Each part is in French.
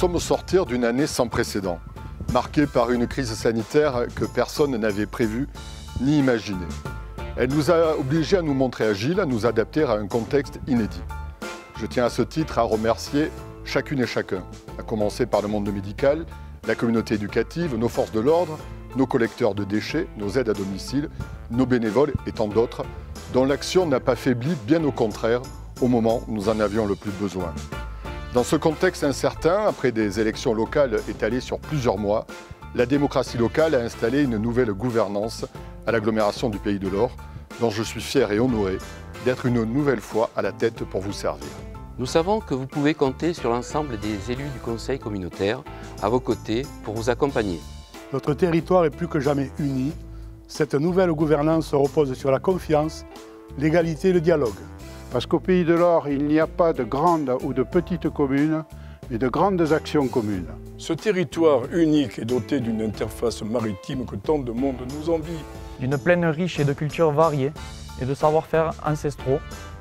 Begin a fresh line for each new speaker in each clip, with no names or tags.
sommes au sortir d'une année sans précédent, marquée par une crise sanitaire que personne n'avait prévue ni imaginée. Elle nous a obligés à nous montrer agiles, à nous adapter à un contexte inédit. Je tiens à ce titre à remercier chacune et chacun, à commencer par le monde médical, la communauté éducative, nos forces de l'ordre, nos collecteurs de déchets, nos aides à domicile, nos bénévoles et tant d'autres, dont l'action n'a pas faibli, bien au contraire, au moment où nous en avions le plus besoin. Dans ce contexte incertain, après des élections locales étalées sur plusieurs mois, la démocratie locale a installé une nouvelle gouvernance à l'agglomération du Pays de l'Or, dont je suis fier et honoré d'être une nouvelle fois à la tête pour vous servir.
Nous savons que vous pouvez compter sur l'ensemble des élus du conseil communautaire à vos côtés pour vous accompagner.
Notre territoire est plus que jamais uni. Cette nouvelle gouvernance repose sur la confiance, l'égalité et le dialogue.
Parce qu'au Pays de l'Or, il n'y a pas de grandes ou de petites communes, mais de grandes actions communes.
Ce territoire unique est doté d'une interface maritime que tant de monde nous envie.
D'une plaine riche et de cultures variées et de savoir-faire ancestraux,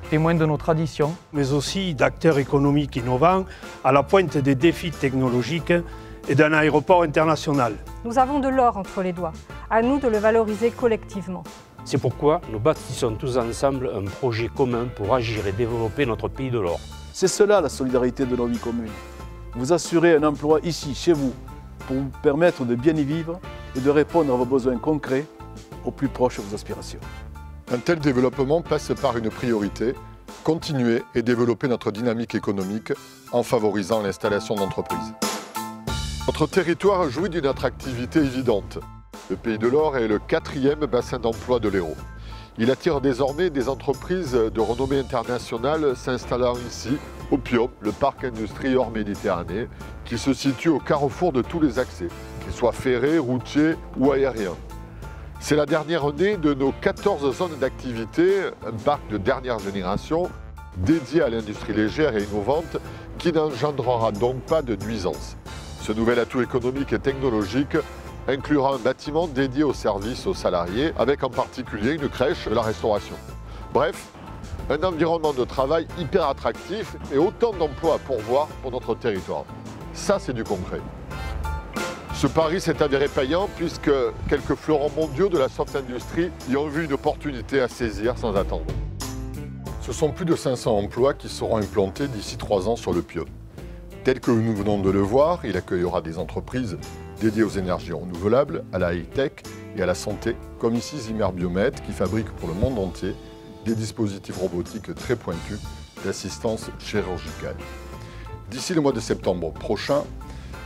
témoins de nos traditions.
Mais aussi d'acteurs économiques innovants à la pointe des défis technologiques et d'un aéroport international.
Nous avons de l'or entre les doigts, à nous de le valoriser collectivement.
C'est pourquoi nous bâtissons tous ensemble un projet commun pour agir et développer notre Pays de l'Or.
C'est cela la solidarité de nos vies communes. Vous assurez un emploi ici, chez vous, pour vous permettre de bien y vivre et de répondre à vos besoins concrets, au plus proche de vos aspirations.
Un tel développement passe par une priorité, continuer et développer notre dynamique économique en favorisant l'installation d'entreprises. Notre territoire jouit d'une attractivité évidente. Le Pays de l'Or est le 4e bassin d'emploi de l'Hérault. Il attire désormais des entreprises de renommée internationale s'installant ici, au Piom, le parc industrie hors Méditerranée, qui se situe au carrefour de tous les accès, qu'ils soient ferrés, routiers ou aériens. C'est la dernière née de nos 14 zones d'activité, un parc de dernière génération dédié à l'industrie légère et innovante qui n'engendrera donc pas de nuisances. Ce nouvel atout économique et technologique inclura un bâtiment dédié aux services aux salariés, avec en particulier une crèche et la restauration. Bref, un environnement de travail hyper attractif et autant d'emplois à pourvoir pour notre territoire. Ça, c'est du concret. Ce pari s'est avéré payant puisque quelques fleurons mondiaux de la soft industry y ont vu une opportunité à saisir sans attendre. Ce sont plus de 500 emplois qui seront implantés d'ici 3 ans sur le Piom. Tel que nous venons de le voir, il accueillera des entreprises dédiées aux énergies renouvelables, à la high-tech et à la santé, comme ici Zimmer Biomet, qui fabrique pour le monde entier des dispositifs robotiques très pointus d'assistance chirurgicale. D'ici le mois de septembre prochain,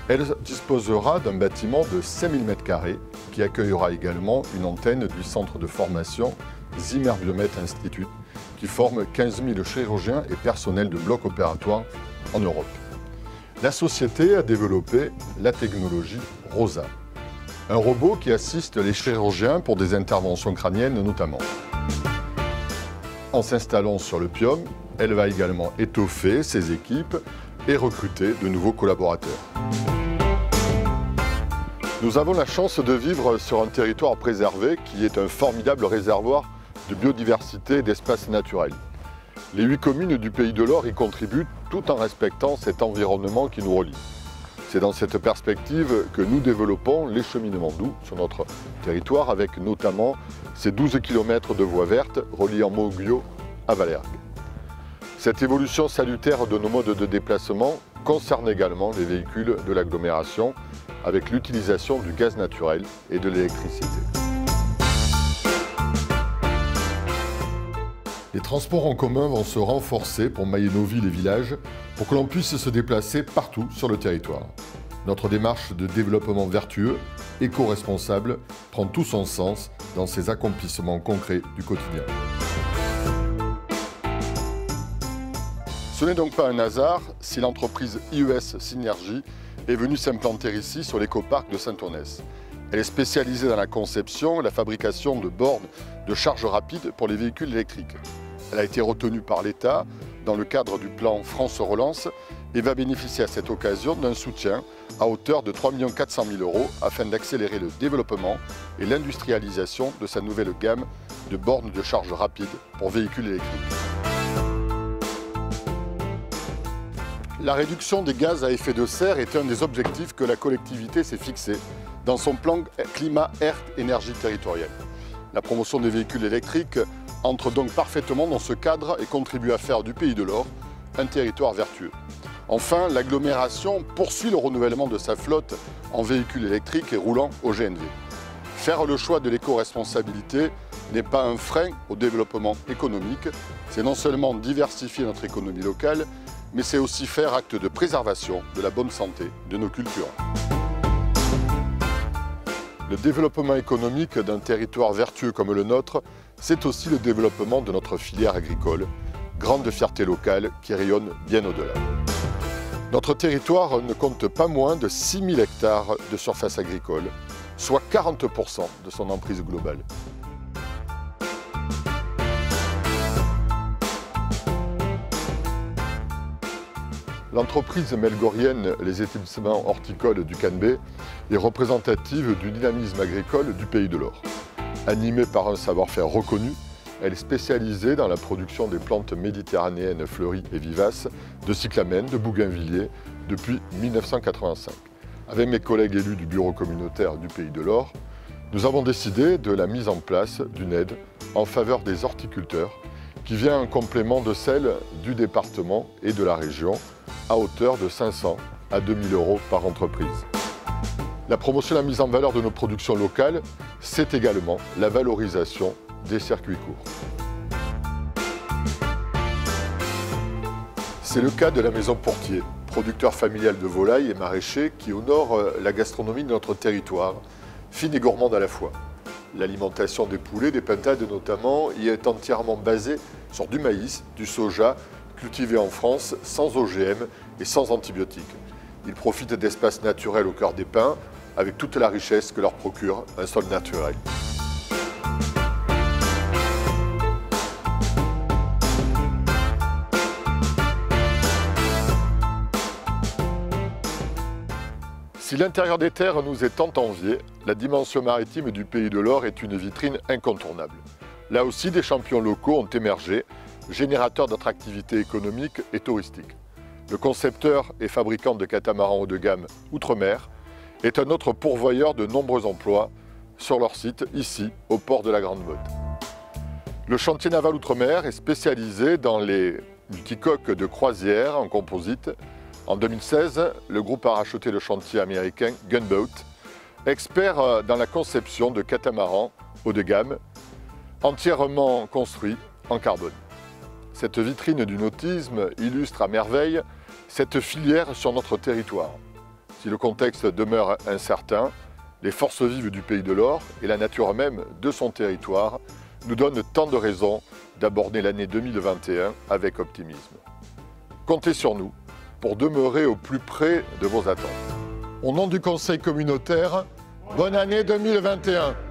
elle disposera d'un bâtiment de 5000 m² qui accueillera également une antenne du centre de formation Zimmer Biomet Institute, qui forme 15 000 chirurgiens et personnels de blocs opératoires en Europe. La société a développé la technologie ROSA, un robot qui assiste les chirurgiens pour des interventions crâniennes notamment. En s'installant sur le Piom, elle va également étoffer ses équipes et recruter de nouveaux collaborateurs. Nous avons la chance de vivre sur un territoire préservé qui est un formidable réservoir de biodiversité et d'espaces naturels. Les 8 communes du Pays de l'Or y contribuent tout en respectant cet environnement qui nous relie. C'est dans cette perspective que nous développons les cheminements doux sur notre territoire avec notamment ces 12 km de voies vertes reliant Moguio à Vallergue. Cette évolution salutaire de nos modes de déplacement concerne également les véhicules de l'agglomération avec l'utilisation du gaz naturel et de l'électricité. Les transports en commun vont se renforcer pour mailler nos villes et villages pour que l'on puisse se déplacer partout sur le territoire. Notre démarche de développement vertueux, éco-responsable, prend tout son sens dans ces accomplissements concrets du quotidien. Ce n'est donc pas un hasard si l'entreprise IES Synergie est venue s'implanter ici sur l'écoparc de Saint-Onès. Elle est spécialisée dans la conception et la fabrication de bornes de charge rapide pour les véhicules électriques. Elle a été retenue par l'État dans le cadre du plan France Relance et va bénéficier à cette occasion d'un soutien à hauteur de 3 400 000 € afin d'accélérer le développement et l'industrialisation de sa nouvelle gamme de bornes de charge rapide pour véhicules électriques. La réduction des gaz à effet de serre est un des objectifs que la collectivité s'est fixé dans son plan climat-air-énergie territorial. La promotion des véhicules électriques entre donc parfaitement dans ce cadre et contribue à faire du Pays de l'Or un territoire vertueux. Enfin, l'agglomération poursuit le renouvellement de sa flotte en véhicules électriques et roulant au GNV. Faire le choix de l'éco-responsabilité n'est pas un frein au développement économique, c'est non seulement diversifier notre économie locale, mais c'est aussi faire acte de préservation de la bonne santé de nos cultures. Le développement économique d'un territoire vertueux comme le nôtre, c'est aussi le développement de notre filière agricole, grande fierté locale qui rayonne bien au-delà. Notre territoire ne compte pas moins de 6 000 hectares de surface agricole, soit 40% de son emprise globale. L'entreprise melgorienne Les Établissements Horticoles du Canbé est représentative du dynamisme agricole du Pays de l'Or. Animée par un savoir-faire reconnu, elle est spécialisée dans la production des plantes méditerranéennes fleuries et vivaces, de cyclamènes, de bougainvilliers, depuis 1985. Avec mes collègues élus du bureau communautaire du Pays de l'Or, nous avons décidé de la mise en place d'une aide en faveur des horticulteurs qui vient en complément de celle du département et de la région à hauteur de 500 à 2000 € par entreprise. La promotion et la mise en valeur de nos productions locales, c'est également la valorisation des circuits courts. C'est le cas de la Maison Portier, producteur familial de volailles et maraîcher qui honore la gastronomie de notre territoire, fine et gourmande à la fois. L'alimentation des poulets, des pintades notamment, y est entièrement basée sur du maïs, du soja, cultivé en France sans OGM et sans antibiotiques. Ils profitent d'espaces naturels au cœur des pins, avec toute la richesse que leur procure un sol naturel. Si l'intérieur des terres nous est tant envié, la dimension maritime du Pays de l'Or est une vitrine incontournable. Là aussi, des champions locaux ont émergé, générateurs d'attractivité économique et touristique. Le concepteur et fabricant de catamarans haut de gamme Outre-mer est un autre pourvoyeur de nombreux emplois sur leur site, ici, au port de la Grande Motte. Le chantier naval Outre-mer est spécialisé dans les multicoques de croisière en composite. En 2016, le groupe a racheté le chantier américain Gunboat, expert dans la conception de catamarans haut de gamme, entièrement construits en carbone. Cette vitrine du nautisme illustre à merveille cette filière sur notre territoire. Si le contexte demeure incertain, les forces vives du Pays de l'Or et la nature même de son territoire nous donnent tant de raisons d'aborder l'année 2021 avec optimisme. Comptez sur nous pour demeurer au plus près de vos attentes. Au nom du Conseil communautaire, bonne année 2021!